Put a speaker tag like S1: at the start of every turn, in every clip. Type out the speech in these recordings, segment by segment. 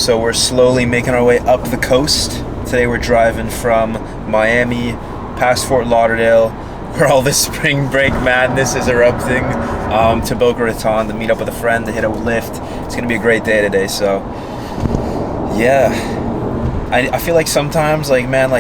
S1: So we're slowly making our way up the coast. Today we're driving from Miami past Fort Lauderdale, where all this spring break madness is erupting, to Boca Raton to meet up with a friend to hit a lift. It's gonna be a great day today. So yeah, I feel like sometimes,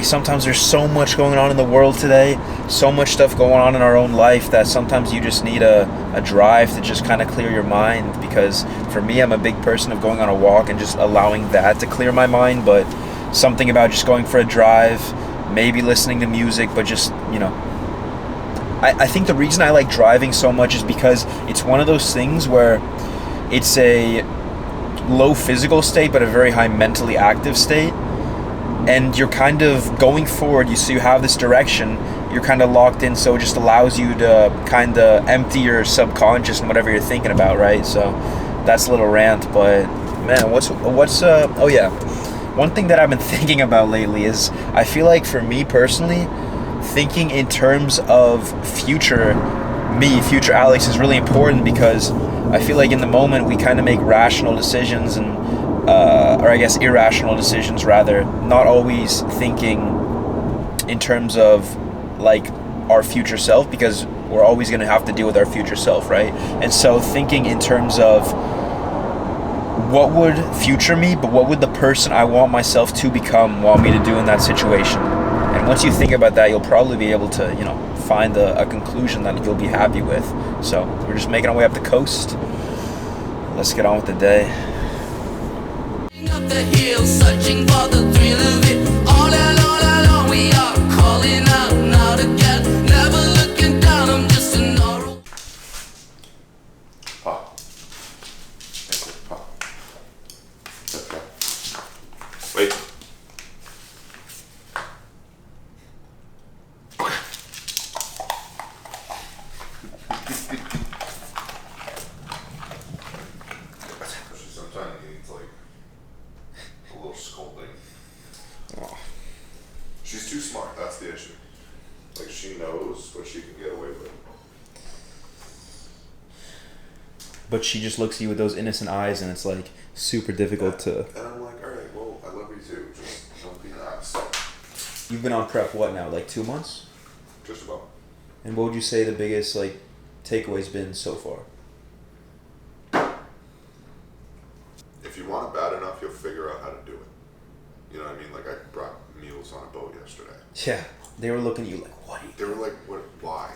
S1: sometimes there's so much going on in the world today, so much stuff going on in our own life, that sometimes you just need a drive to just kind of clear your mind. Because for me, I'm a big person of going on a walk and just allowing that to clear my mind. But something about just going for a drive, maybe listening to music, but just, I think the reason I like driving so much is because it's one of those things where it's a low physical state but a very high mentally active state. And you're kind of going forward, so you have this direction, you're kind of locked in, so it just allows you to kind of empty your subconscious and whatever you're thinking about, right? So that's a little rant, but man, one thing that I've been thinking about lately is, I feel like for me personally, thinking in terms of future Alex is really important, because I feel like in the moment we kind of make rational decisions or I guess irrational decisions rather, not always thinking in terms of like our future self, because we're always going to have to deal with our future self, right? And so thinking in terms of what would future me, but what would the person I want myself to become want me to do in that situation? And once you think about that, you'll probably be able to, find a conclusion that you'll be happy with. So we're just making our way up the coast. Let's get on with the day.
S2: Up the hill, searching for the thrill of it. All alone, we are calling out now to get. Never looking down, I'm just an oral.
S3: Pop. Pop. Okay. Wait. Sometimes he needs like a little scolding.
S1: Oh.
S3: She's too smart, that's the issue. Like, she knows what she can get away with.
S1: But she just looks at you with those innocent eyes, and it's like super difficult to.
S3: And I'm like, alright, well, I love you too. Just don't be an ass.
S1: You've been on prep what now, like 2 months?
S3: Just about.
S1: And what would you say the biggest takeaway's been so far?
S3: If you want it bad enough, you'll figure out how to do it. You know what I mean? Like, I brought meals on a boat yesterday.
S1: Yeah, they were looking at you like, what?
S3: They were like, what? Why?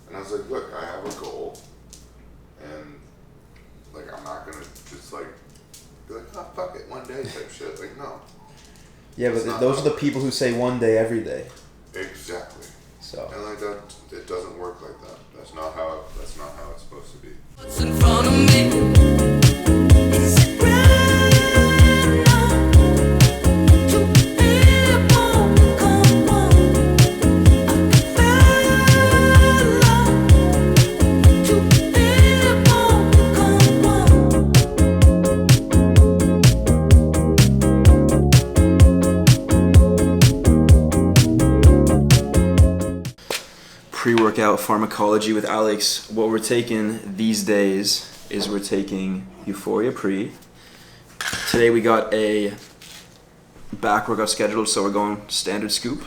S3: And I was like, look, I have a goal, and like, I'm not gonna just like be like, oh, fuck it, one day type shit. Like, no.
S1: Yeah, but those are the people who say one day every day.
S3: Exactly.
S1: So.
S3: And like that, it doesn't work like that. That's not how it's supposed to be.
S2: What's in front of me? Is it
S1: Pre-workout pharmacology with Alex. What we're taking these days is we're taking Euphoria Pre. Today we got a back workout scheduled, so we're going standard scoop.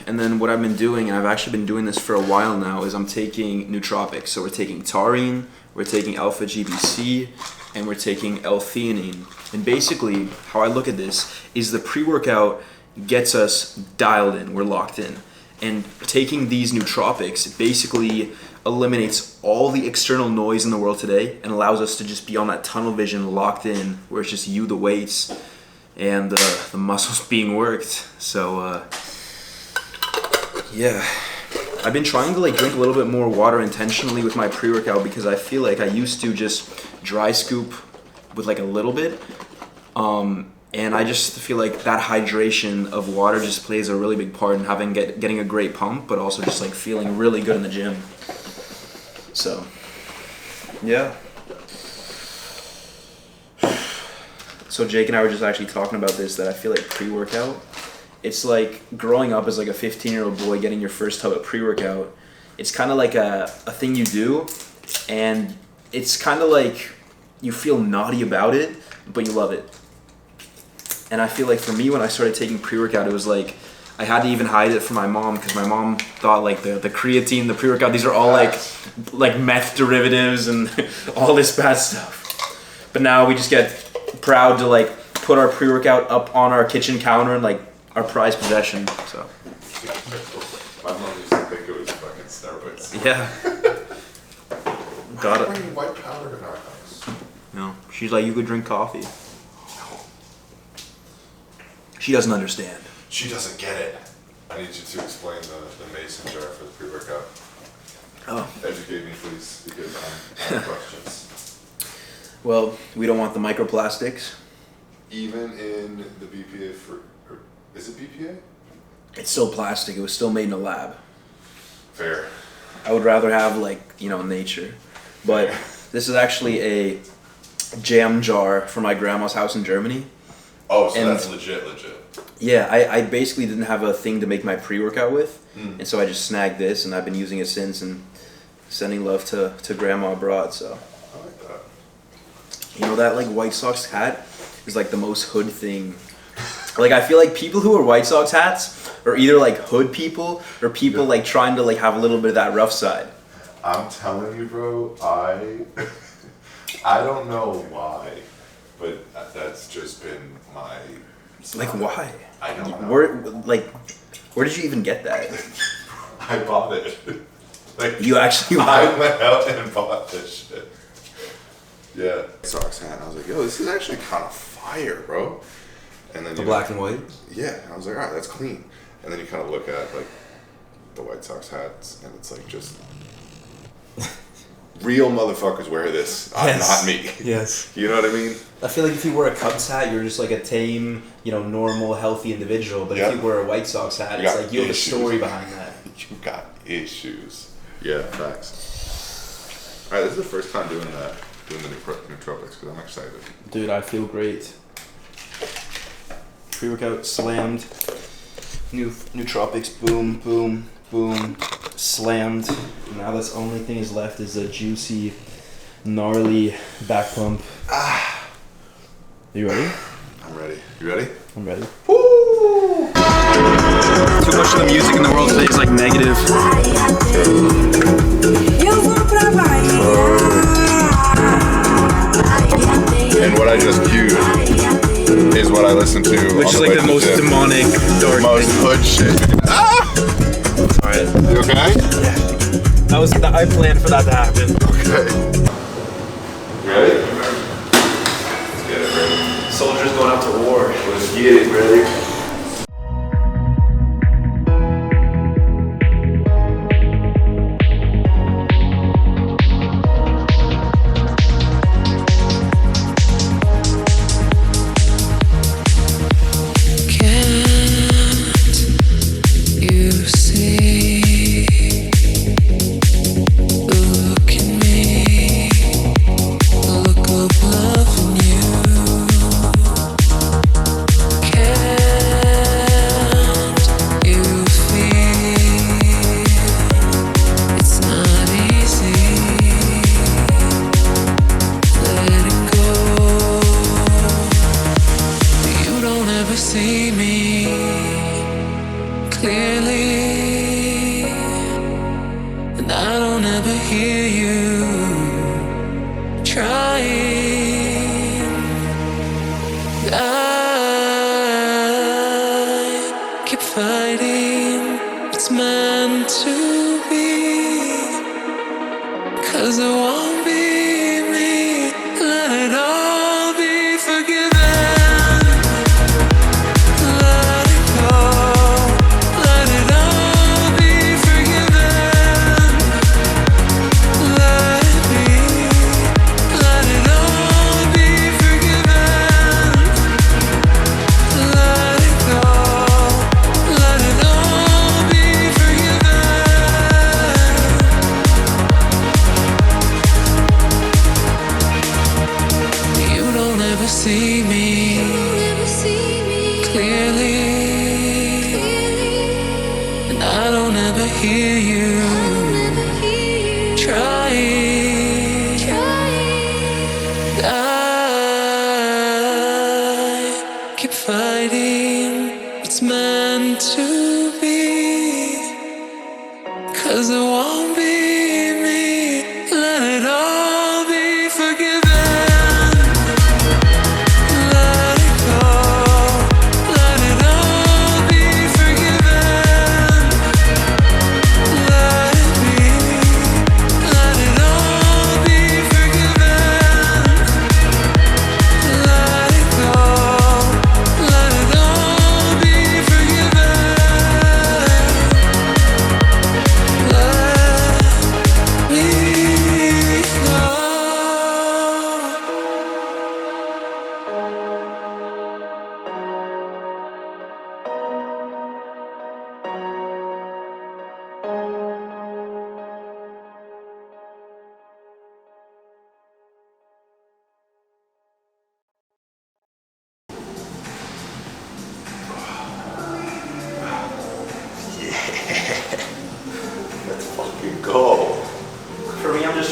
S1: And then what I've been doing, and I've actually been doing this for a while now, is I'm taking nootropics. So we're taking taurine, we're taking alpha GBC, and we're taking L-theanine. And basically, how I look at this is the pre-workout gets us dialed in, we're locked in. And taking these nootropics basically eliminates all the external noise in the world today and allows us to just be on that tunnel vision, locked in, where it's just you, the weights, and the muscles being worked. So yeah, I've been trying to drink a little bit more water intentionally with my pre-workout, because I feel like I used to just dry scoop with a little bit. And I just feel like that hydration of water just plays a really big part in getting a great pump, but also just feeling really good in the gym. So, yeah. So Jake and I were just actually talking about this, that I feel like pre-workout, it's like growing up as a 15-year-old boy getting your first tub of pre-workout. It's kind of like a thing you do, and it's kind of like you feel naughty about it, but you love it. And I feel like for me, when I started taking pre-workout, it was like I had to even hide it from my mom because my mom thought like the creatine, the pre-workout, these are all like meth derivatives and all this bad stuff. But now we just get proud to like put our pre-workout up on our kitchen counter and like our prized possession. So
S3: My mom used to think it was fucking steroids.
S1: yeah, got
S3: Why
S1: it.
S3: do we white powder in our house?
S1: No, she's like, you could drink coffee. She doesn't understand.
S3: She doesn't get it. I need you to explain the mason jar for the pre-workout.
S1: Oh.
S3: Educate me, please, because I have questions.
S1: Well, we don't want the microplastics.
S3: Even in the BPA or is it BPA?
S1: It's still plastic. It was still made in a lab.
S3: Fair.
S1: I would rather have like, nature. But this is actually a jam jar from my grandma's house in Germany.
S3: Oh, so
S1: And-
S3: that's legit.
S1: Yeah, I basically didn't have a thing to make my pre-workout with. And so I just snagged this and I've been using it since and sending love to grandma abroad, so.
S3: I like that.
S1: You know that like White Sox hat is like the most hood thing. Like I feel like people who wear White Sox hats are either like hood people or people like trying to like have a little bit of that rough side.
S3: I'm telling you, bro, I don't know why, but that's just been my...
S1: Like why?
S3: I don't know.
S1: Where did you even get that?
S3: I bought it. Like,
S1: You actually
S3: I
S1: bought it?
S3: went out and bought this shit. Yeah. Sox hat. And I was like, yo, this is actually kind of fire, bro. And then
S1: The black and white?
S3: Yeah. I was like, all right, that's clean. And then you kind of look at like the White Sox hats, and it's like just real motherfuckers wear this, not me.
S1: Yes.
S3: You know what I mean?
S1: I feel like if you wear a Cubs hat, you're just like a tame, normal, healthy individual. But
S3: Yeah.
S1: if you wear a White Sox hat,
S3: You
S1: it's
S3: got
S1: like you have a
S3: issues.
S1: story behind that.
S3: You got issues. Yeah, facts. All right, this is the first time doing the nootropics because I'm excited.
S1: Dude, I feel great. Pre-workout slammed. Nootropics, boom, boom, boom, slammed. Now that's the only thing is left is a juicy, gnarly back pump. You ready?
S3: I'm ready. You ready?
S1: I'm ready. Too much of the music in the world today is like negative.
S3: And what I just cued is what I listen to.
S1: Which is like the most demonic, dark
S3: most
S1: thing.
S3: hood shit.
S1: Alright.
S3: You okay?
S1: I planned for that to happen.
S3: Okay. You ready? Let's get it ready.
S1: Soldiers going out to war.
S3: Let's get it ready.
S2: See me clearly, and I don't ever hear you trying. I keep fighting, it's meant to be, 'cause it won't be me. Let it all be forgiven.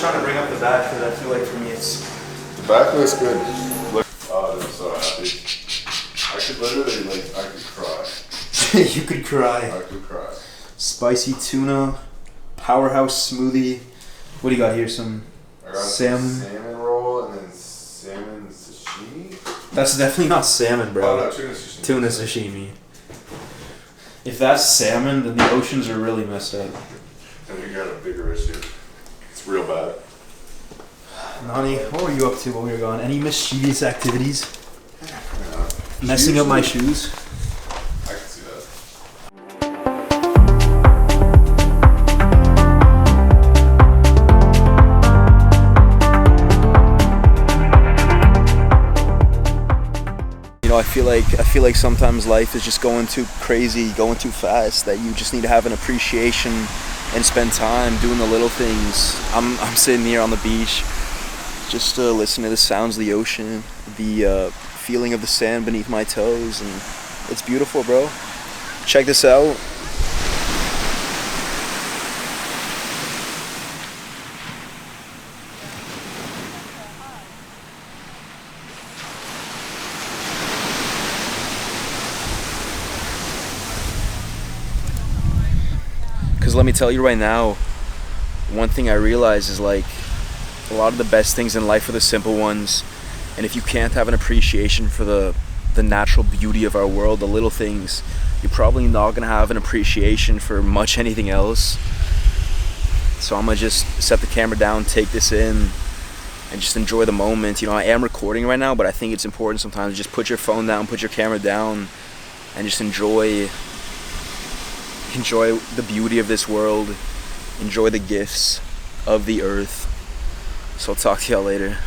S1: just trying to bring up the back because I feel like for me it's...
S3: The back looks good. Look, oh, I'm so happy. I could literally, like, I could cry.
S1: You could cry.
S3: I could cry.
S1: Spicy tuna, powerhouse smoothie. What do you got here? Some
S3: I got
S1: salmon.
S3: some salmon roll and then salmon sashimi.
S1: That's definitely not salmon, bro.
S3: Oh no, tuna sashimi.
S1: Tuna sashimi. If that's salmon, then the oceans are really messed up.
S3: And we got a bigger issue. It's real bad.
S1: Nani, what were you up to while we were gone? Any mischievous activities?
S3: Yeah.
S1: Messing up my shoes?
S3: I can see that.
S1: You know, I feel like sometimes life is just going too crazy, going too fast, that you just need to have an appreciation and spend time doing the little things. I'm sitting here on the beach, just listening to the sounds of the ocean, the feeling of the sand beneath my toes, and it's beautiful, bro. Check this out. Because let me tell you right now, one thing I realize is like a lot of the best things in life are the simple ones. And if you can't have an appreciation for the natural beauty of our world, the little things, you're probably not going to have an appreciation for much anything else. So I'm going to just set the camera down, take this in, and just enjoy the moment. You know, I am recording right now, but I think it's important sometimes to just put your phone down, put your camera down, and just enjoy the beauty of this world, enjoy the gifts of the earth. So I'll talk to y'all later.